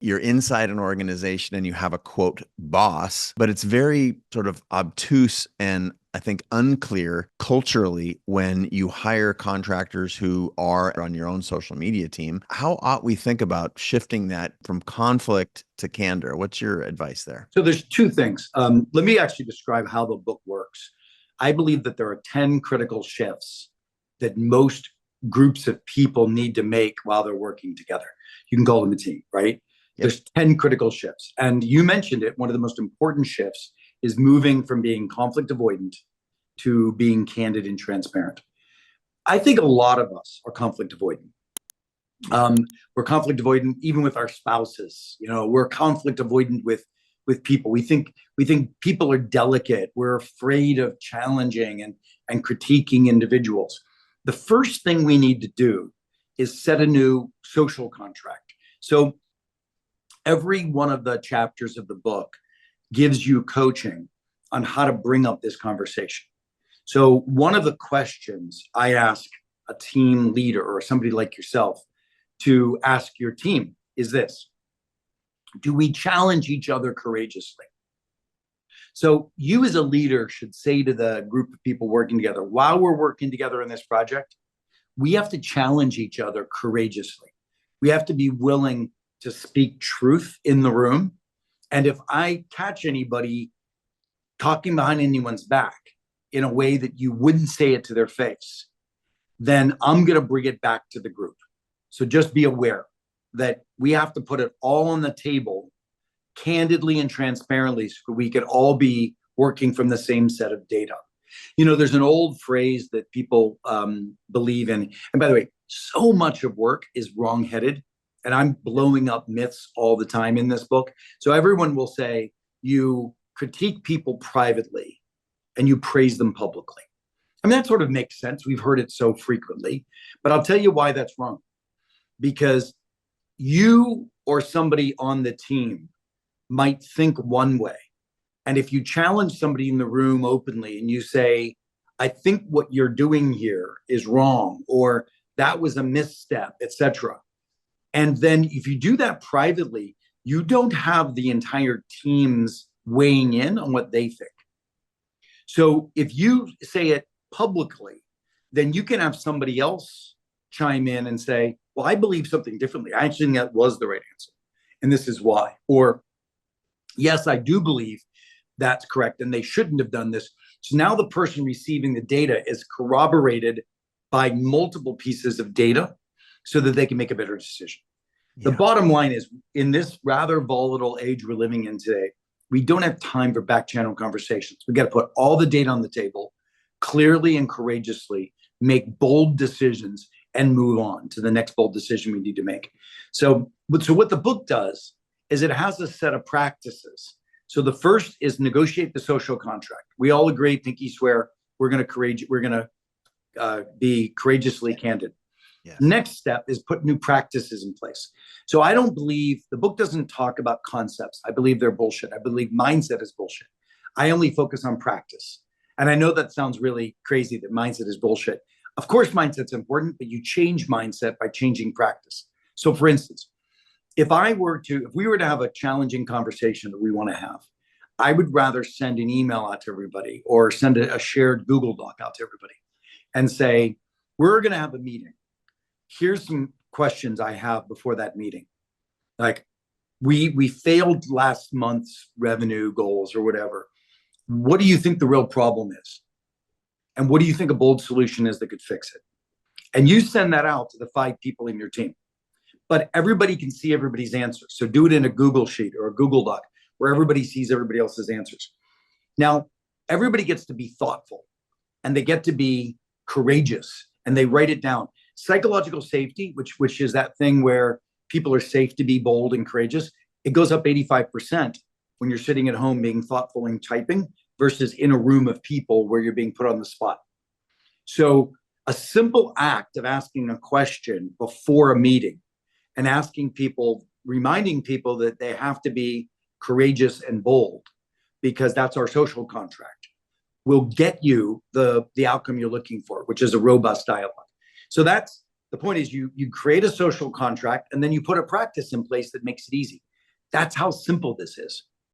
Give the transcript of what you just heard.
you're inside an organization and you have a quote boss, but it's very sort of obtuse and I think unclear culturally when you hire contractors who are on your own social media team. How ought we think about shifting that from conflict to candor? What's your advice there? So there's two things. Let me actually describe how the book works. I believe that there are 10 critical shifts that most groups of people need to make while they're working together. You can call them a team, right? Yep. There's 10 critical shifts. And you mentioned it. One of the most important shifts is moving from being conflict avoidant to being candid and transparent. I think a lot of us are conflict avoidant. We're conflict avoidant even with our spouses. We're conflict avoidant with people. We think people are delicate. We're afraid of challenging and critiquing individuals. The first thing we need to do is set a new social contract. So every one of the chapters of the book gives you coaching on how to bring up this conversation. So one of the questions I ask a team leader or somebody like yourself to ask your team is this: do we challenge each other courageously? So you as a leader should say to the group of people working together, while we're working together in this project, we have to challenge each other courageously. We have to be willing to speak truth in the room. And if I catch anybody talking behind anyone's back in a way that you wouldn't say it to their face, then I'm going to bring it back to the group. So just be aware that we have to put it all on the table candidly and transparently so we could all be working from the same set of data. There's an old phrase that people believe in. And by the way, so much of work is wrong-headed. And I'm blowing up myths all the time in this book. So everyone will say you critique people privately and you praise them publicly. I mean, that sort of makes sense. We've heard it so frequently. But I'll tell you why that's wrong. Because you or somebody on the team might think one way. And if you challenge somebody in the room openly and you say, I think what you're doing here is wrong, or that was a misstep, etc. And then if you do that privately, you don't have the entire team's weighing in on what they think. So if you say it publicly, then you can have somebody else chime in and say, well, I believe something differently. I actually think that was the right answer. And this is why. Or, yes, I do believe that's correct. And they shouldn't have done this. So now the person receiving the data is corroborated by multiple pieces of data so that they can make a better decision. Yeah. The bottom line is, in this rather volatile age we're living in today, we don't have time for back channel conversations. We got to put all the data on the table, clearly and courageously, make bold decisions, and move on to the next bold decision we need to make. So what the book does is it has a set of practices. So the first is negotiate the social contract. We all agree, pinky swear, we're going to be courageously candid. Yes. Next step is put new practices in place. So I don't believe, the book doesn't talk about concepts. I believe they're bullshit. I believe mindset is bullshit. I only focus on practice. And I know that sounds really crazy that mindset is bullshit. Of course, mindset's important, but you change mindset by changing practice. So for instance, if we were to have a challenging conversation that we want to have, I would rather send an email out to everybody or send a shared Google Doc out to everybody and say, we're going to have a meeting. Here's some questions I have before that meeting. Like, we failed last month's revenue goals or whatever. What do you think the real problem is? And what do you think a bold solution is that could fix it? And you send that out to the 5 people in your team. But everybody can see everybody's answers. So do it in a Google Sheet or a Google Doc where everybody sees everybody else's answers. Now, everybody gets to be thoughtful and they get to be courageous and they write it down. Psychological safety, which is that thing where people are safe to be bold and courageous, it goes up 85% when you're sitting at home being thoughtful and typing versus in a room of people where you're being put on the spot. So a simple act of asking a question before a meeting and reminding people that they have to be courageous and bold because that's our social contract, will get you the outcome you're looking for, which is a robust dialogue. So that's the point is you create a social contract and then you put a practice in place that makes it easy. That's how simple this is.